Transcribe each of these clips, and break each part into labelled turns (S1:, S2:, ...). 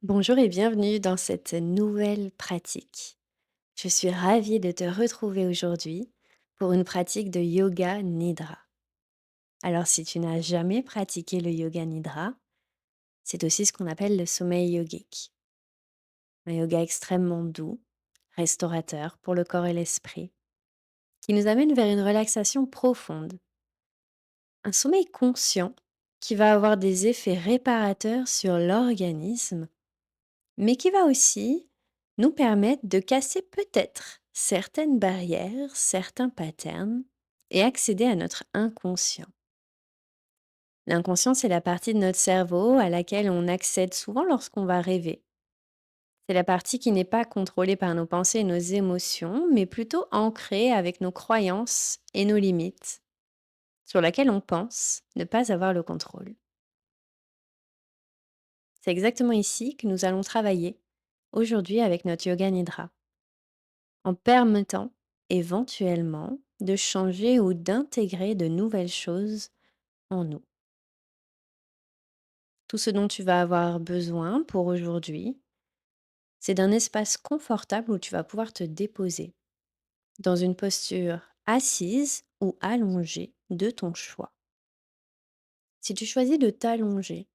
S1: Bonjour et bienvenue dans cette nouvelle pratique. Je suis ravie de te retrouver aujourd'hui pour une pratique de yoga nidra. Alors si tu n'as jamais pratiqué le yoga nidra, c'est aussi ce qu'on appelle le sommeil yogique. Un yoga extrêmement doux, restaurateur pour le corps et l'esprit, qui nous amène vers une relaxation profonde. Un sommeil conscient qui va avoir des effets réparateurs sur l'organisme, mais qui va aussi nous permettre de casser peut-être certaines barrières, certains patterns et accéder à notre inconscient. L'inconscient, c'est la partie de notre cerveau à laquelle on accède souvent lorsqu'on va rêver. C'est la partie qui n'est pas contrôlée par nos pensées et nos émotions, mais plutôt ancrée avec nos croyances et nos limites, sur laquelle on pense ne pas avoir le contrôle. C'est exactement ici que nous allons travailler aujourd'hui avec notre yoga nidra, en permettant éventuellement de changer ou d'intégrer de nouvelles choses en nous. Tout ce dont tu vas avoir besoin pour aujourd'hui, c'est d'un espace confortable où tu vas pouvoir te déposer dans une posture assise ou allongée de ton choix. Si tu choisis de t'allonger,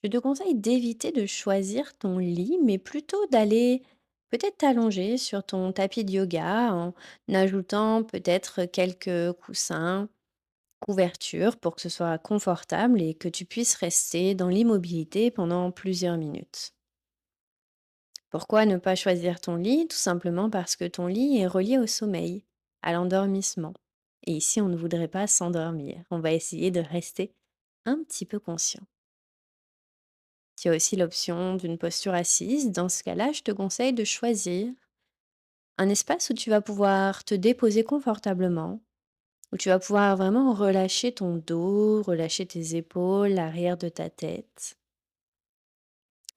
S1: je te conseille d'éviter de choisir ton lit, mais plutôt d'aller peut-être t'allonger sur ton tapis de yoga en ajoutant peut-être quelques coussins, couverture pour que ce soit confortable et que tu puisses rester dans l'immobilité pendant plusieurs minutes. Pourquoi ne pas choisir ton lit? Tout simplement parce que ton lit est relié au sommeil, à l'endormissement. Et ici, on ne voudrait pas s'endormir. On va essayer de rester un petit peu conscient. Tu as aussi l'option d'une posture assise. Dans ce cas-là, je te conseille de choisir un espace où tu vas pouvoir te déposer confortablement, où tu vas pouvoir vraiment relâcher ton dos, relâcher tes épaules, l'arrière de ta tête.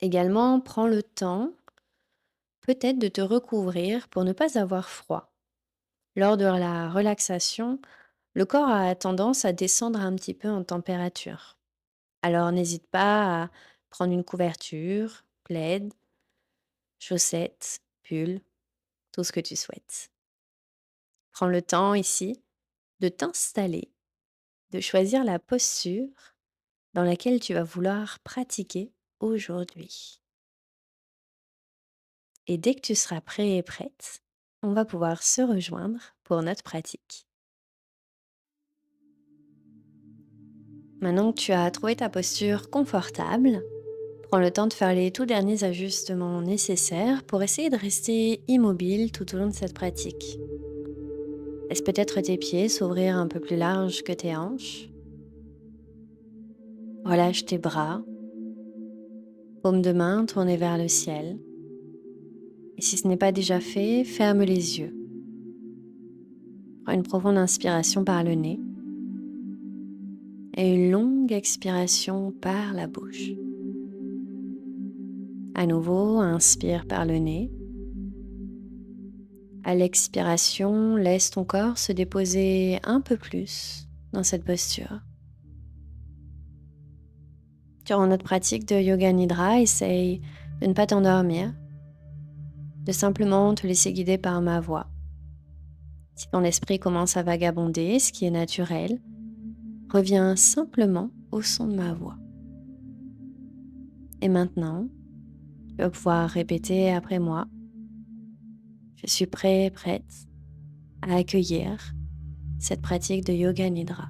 S1: Également, prends le temps peut-être de te recouvrir pour ne pas avoir froid. Lors de la relaxation, le corps a tendance à descendre un petit peu en température. Alors n'hésite pas à prendre une couverture, plaid, chaussettes, pull, tout ce que tu souhaites. Prends le temps ici de t'installer, de choisir la posture dans laquelle tu vas vouloir pratiquer aujourd'hui. Et dès que tu seras prêt et prête, on va pouvoir se rejoindre pour notre pratique. Maintenant que tu as trouvé ta posture confortable, prends le temps de faire les tout derniers ajustements nécessaires pour essayer de rester immobile tout au long de cette pratique. Laisse peut-être tes pieds s'ouvrir un peu plus large que tes hanches. Relâche tes bras, paume de main tournée vers le ciel. Et si ce n'est pas déjà fait, ferme les yeux. Prends une profonde inspiration par le nez et une longue expiration par la bouche. À nouveau, inspire par le nez. À l'expiration, laisse ton corps se déposer un peu plus dans cette posture. Durant notre pratique de yoga nidra, essaye de ne pas t'endormir, de simplement te laisser guider par ma voix. Si ton esprit commence à vagabonder, ce qui est naturel, reviens simplement au son de ma voix. Et maintenant, tu vas pouvoir répéter après moi. Je suis prêt, prête à accueillir cette pratique de yoga nidra.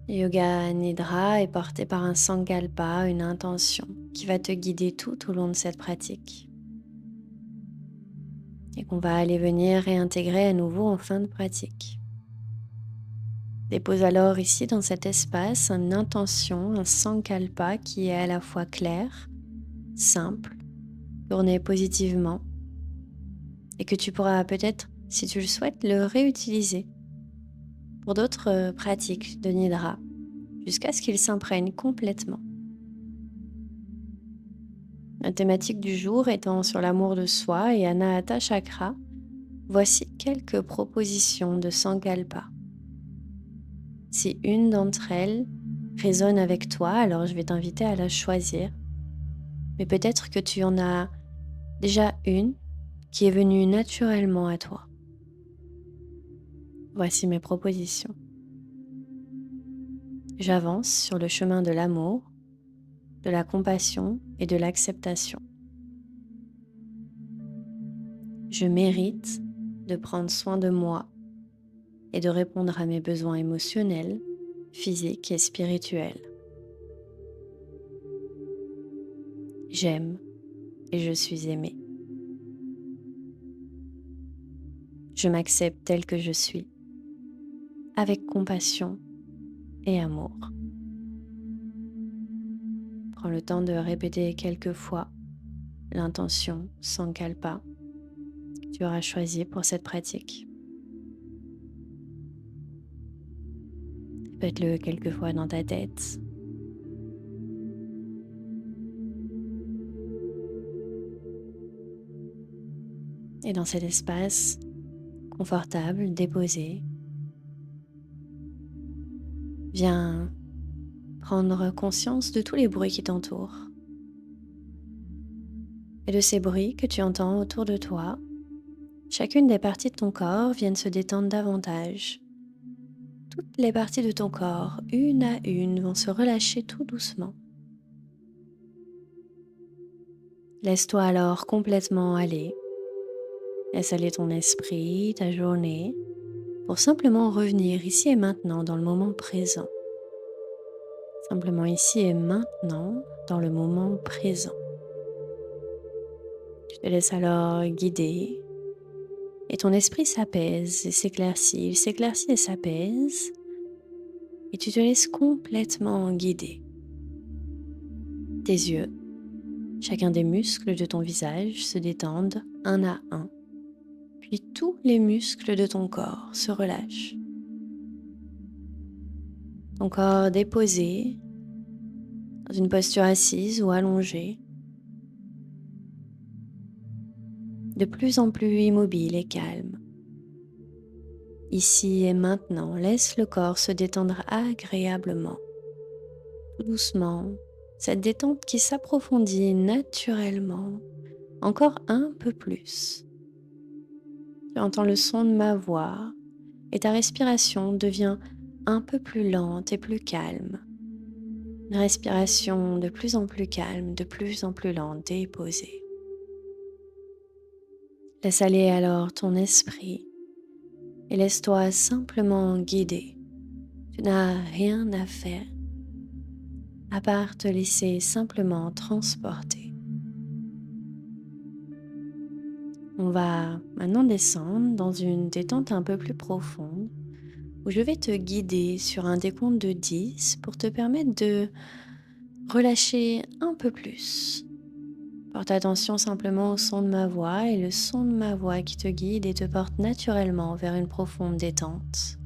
S1: Yoga Nidra est porté par un sankalpa, une intention qui va te guider tout au long de cette pratique et qu'on va aller venir réintégrer à nouveau en fin de pratique. Dépose alors ici dans cet espace une intention, un sankalpa qui est à la fois clair, simple, tourné positivement et que tu pourras peut-être, si tu le souhaites, le réutiliser pour d'autres pratiques de Nidra jusqu'à ce qu'il s'imprègne complètement. La thématique du jour étant sur l'amour de soi et Anahata Chakra, voici quelques propositions de Sankalpa. Si une d'entre elles résonne avec toi, alors je vais t'inviter à la choisir. Mais peut-être que tu en as déjà une qui est venue naturellement à toi. Voici mes propositions. J'avance sur le chemin de l'amour, de la compassion et de l'acceptation. Je mérite de prendre soin de moi et de répondre à mes besoins émotionnels, physiques et spirituels. J'aime et je suis aimée. Je m'accepte telle que je suis, avec compassion et amour. Prends le temps de répéter quelques fois l'intention Sankalpa que tu auras choisie pour cette pratique. Répète-le quelques fois dans ta tête. Et dans cet espace confortable, déposé, viens prendre conscience de tous les bruits qui t'entourent et de ces bruits que tu entends autour de toi. Chacune des parties de ton corps viennent se détendre davantage. Toutes les parties de ton corps, une à une, vont se relâcher tout doucement. Laisse-toi alors complètement aller. Laisse aller ton esprit, ta journée, pour simplement revenir ici et maintenant dans le moment présent. Simplement ici et maintenant dans le moment présent. Tu te laisses alors guider et ton esprit s'apaise et s'éclaircit. Il s'éclaircit et s'apaise et tu te laisses complètement guider. Tes yeux, chacun des muscles de ton visage se détendent un à un. Puis tous les muscles de ton corps se relâchent. Ton corps déposé dans une posture assise ou allongée, de plus en plus immobile et calme. Ici et maintenant, laisse le corps se détendre agréablement, tout doucement, cette détente qui s'approfondit naturellement, encore un peu plus. Tu entends le son de ma voix et ta respiration devient un peu plus lente et plus calme. Une respiration de plus en plus calme, de plus en plus lente et posée. Laisse aller alors ton esprit et laisse-toi simplement guider. Tu n'as rien à faire à part te laisser simplement transporter. On va maintenant descendre dans une détente un peu plus profonde où je vais te guider sur un décompte de 10 pour te permettre de relâcher un peu plus. Porte attention simplement au son de ma voix et le son de ma voix qui te guide et te porte naturellement vers une profonde détente.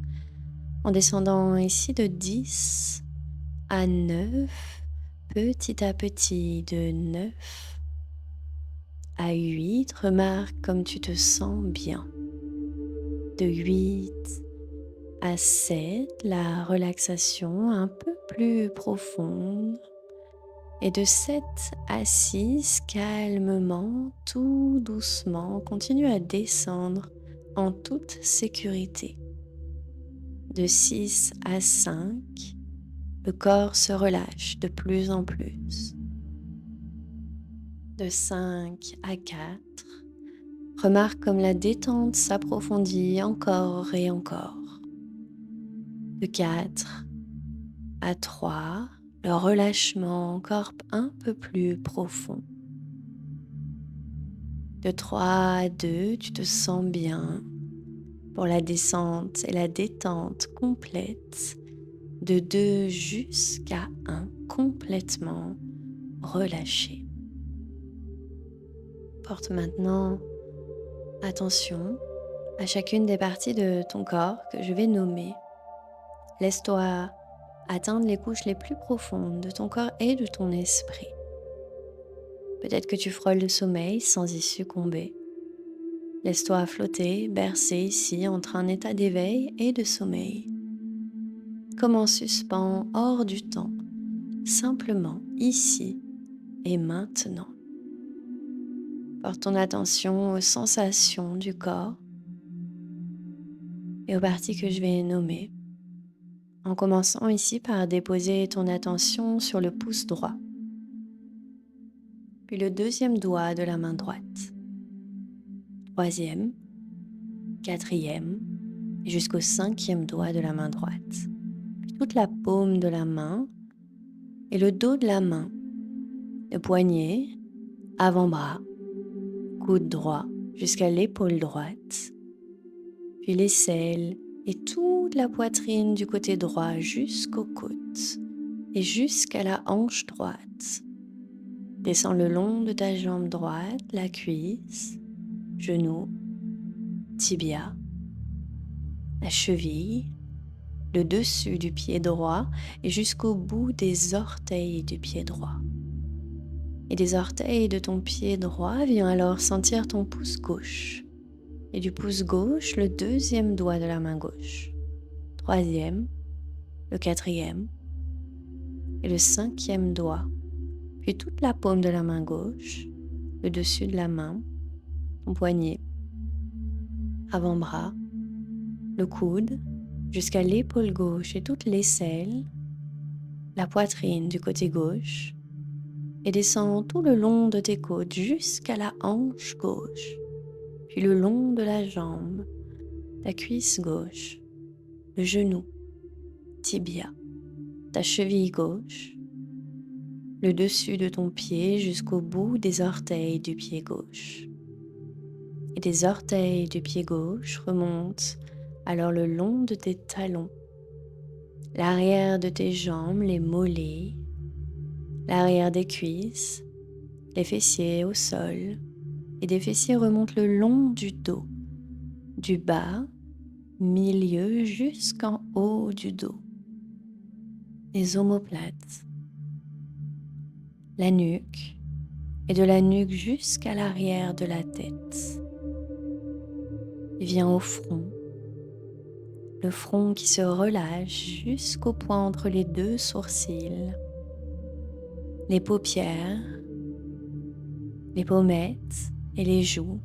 S1: En descendant ici de 10 à 9, petit à petit de 9 à 8, remarque comme tu te sens bien. De 8 à 7, la relaxation un peu plus profonde. Et de 7 à 6, calmement, tout doucement, continue à descendre en toute sécurité. De 6 à 5, le corps se relâche de plus en plus. De 5 à 4, remarque comme la détente s'approfondit encore et encore. De 4 à 3, le relâchement encore un peu plus profond. De 3 à 2, tu te sens bien pour la descente et la détente complète. De 2 jusqu'à 1, complètement relâché. Porte maintenant attention à chacune des parties de ton corps que je vais nommer. Laisse-toi atteindre les couches les plus profondes de ton corps et de ton esprit. Peut-être que tu frôles le sommeil sans y succomber. Laisse-toi flotter, bercer ici entre un état d'éveil et de sommeil. comme en suspens hors du temps, simplement ici et maintenant. Porte ton attention aux sensations du corps et aux parties que je vais nommer, en commençant ici par déposer ton attention sur le pouce droit, puis le deuxième doigt de la main droite, troisième, quatrième, et jusqu'au cinquième doigt de la main droite, puis toute la paume de la main et le dos de la main, le poignet, avant-bras, coude droit jusqu'à l'épaule droite, puis l'aisselle et toute la poitrine du côté droit jusqu'au coude et jusqu'à la hanche droite. Descends le long de ta jambe droite, la cuisse, genou, tibia, la cheville, le dessus du pied droit et jusqu'au bout des orteils du pied droit. Et des orteils de ton pied droit, viens alors sentir ton pouce gauche. Et du pouce gauche, le deuxième doigt de la main gauche. Troisième, le quatrième et le cinquième doigt. Puis toute la paume de la main gauche, le dessus de la main, ton poignet, avant-bras, le coude, jusqu'à l'épaule gauche et toute l'aisselle, la poitrine du côté gauche, et descends tout le long de tes côtes jusqu'à la hanche gauche, puis le long de la jambe, ta cuisse gauche, le genou, tibia, ta cheville gauche, le dessus de ton pied jusqu'au bout des orteils du pied gauche. Et des orteils du pied gauche remontent alors le long de tes talons, l'arrière de tes jambes, les mollets, l'arrière des cuisses, les fessiers au sol, et des fessiers remontent le long du dos, du bas, milieu jusqu'en haut du dos, les omoplates, la nuque, et de la nuque jusqu'à l'arrière de la tête. Et viens au front, le front qui se relâche jusqu'au point entre les deux sourcils, les paupières, les pommettes et les joues,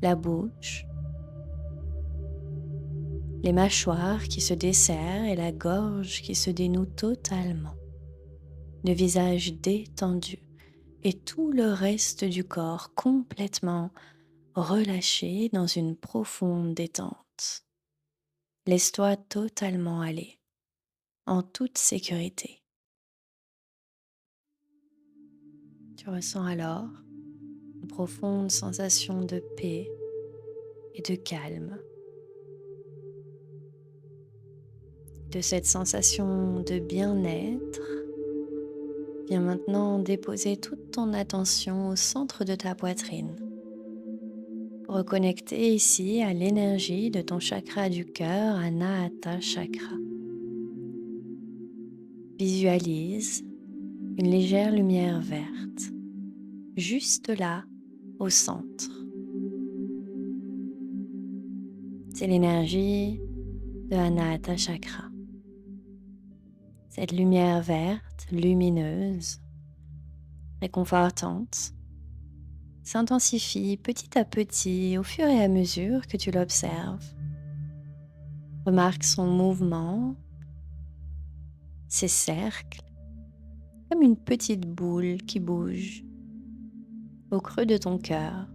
S1: la bouche, les mâchoires qui se desserrent et la gorge qui se dénoue totalement, le visage détendu et tout le reste du corps complètement relâché dans une profonde détente. Laisse-toi totalement aller, en toute sécurité. Tu ressens alors une profonde sensation de paix et de calme. De cette sensation de bien-être, viens maintenant déposer toute ton attention au centre de ta poitrine. Reconnecter ici à l'énergie de ton chakra du cœur, Anahata Chakra. Visualise une légère lumière verte, juste là, au centre. C'est l'énergie de Anahata Chakra. Cette lumière verte, lumineuse, réconfortante, s'intensifie petit à petit au fur et à mesure que tu l'observes. Remarque son mouvement, ses cercles, comme une petite boule qui bouge au creux de ton cœur.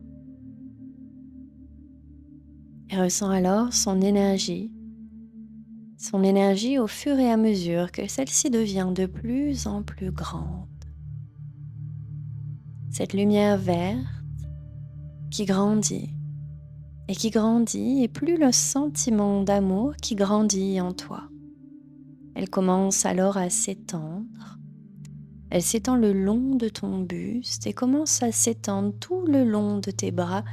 S1: Et ressens alors son énergie au fur et à mesure que celle-ci devient de plus en plus grande. Cette lumière verte qui grandit, et plus le sentiment d'amour qui grandit en toi. Elle commence alors à s'étendre. Elle s'étend le long de ton buste et commence à s'étendre tout le long de tes bras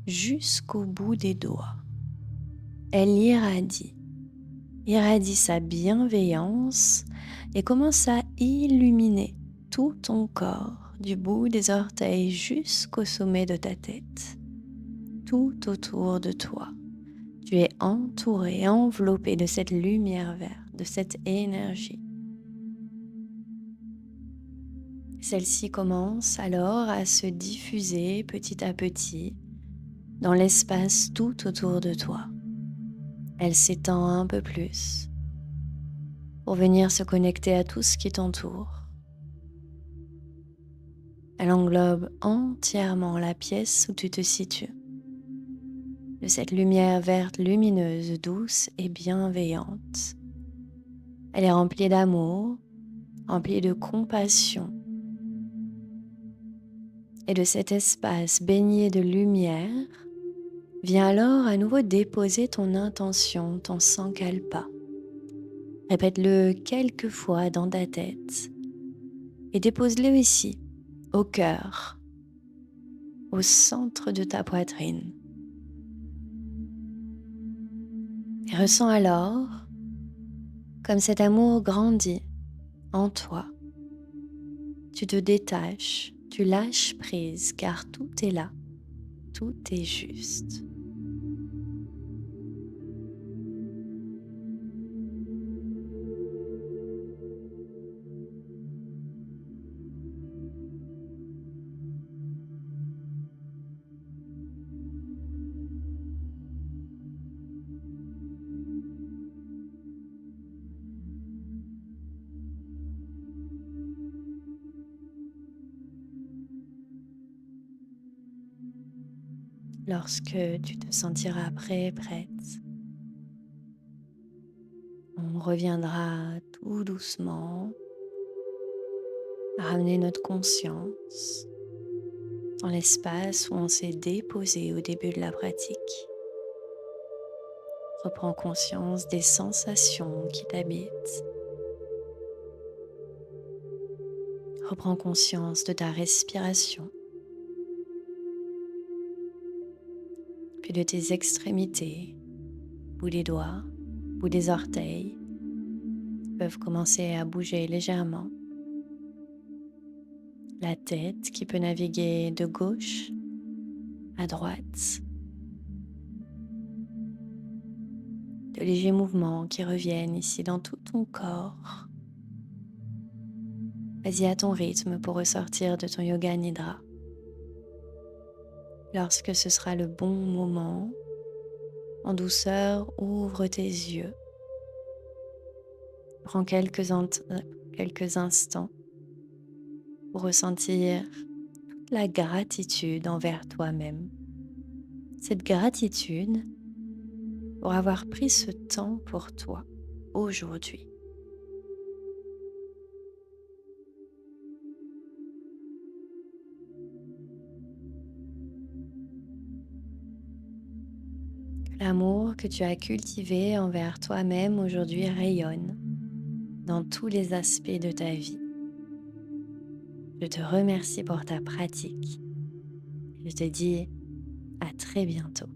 S1: jusqu'au bout des doigts. Elle irradie sa bienveillance et commence à illuminer tout ton corps, du bout des orteils jusqu'au sommet de ta tête. Tout autour de toi, tu es entouré, enveloppé de cette lumière verte. de cette énergie. Celle-ci commence alors à se diffuser petit à petit dans l'espace tout autour de toi. Elle s'étend un peu plus pour venir se connecter à tout ce qui t'entoure. Elle englobe entièrement la pièce où tu te situes, de cette lumière verte lumineuse, douce et bienveillante. Elle est remplie d'amour, remplie de compassion. Et de cet espace baigné de lumière, viens alors à nouveau déposer ton intention, ton sankalpa. Répète-le quelques fois dans ta tête et dépose-le ici, au cœur, au centre de ta poitrine. Et ressens alors comme cet amour grandit en toi. Tu te détaches, tu lâches prise car tout est là, tout est juste. Lorsque tu te sentiras prêt, prête, on reviendra tout doucement à ramener notre conscience dans l'espace où on s'est déposé au début de la pratique. Reprends conscience des sensations qui t'habitent. Reprends conscience de ta respiration, puis de tes extrémités, bout des doigts, bout des orteils peuvent commencer à bouger légèrement. La tête qui peut naviguer de gauche à droite. De légers mouvements qui reviennent ici dans tout ton corps. Vas-y à ton rythme pour ressortir de ton yoga nidra. Lorsque ce sera le bon moment, en douceur, ouvre tes yeux. Prends quelques instants pour ressentir toute la gratitude envers toi-même. Cette gratitude pour avoir pris ce temps pour toi aujourd'hui. L'amour que tu as cultivé envers toi-même aujourd'hui rayonne dans tous les aspects de ta vie. Je te remercie pour ta pratique. Je te dis à très bientôt.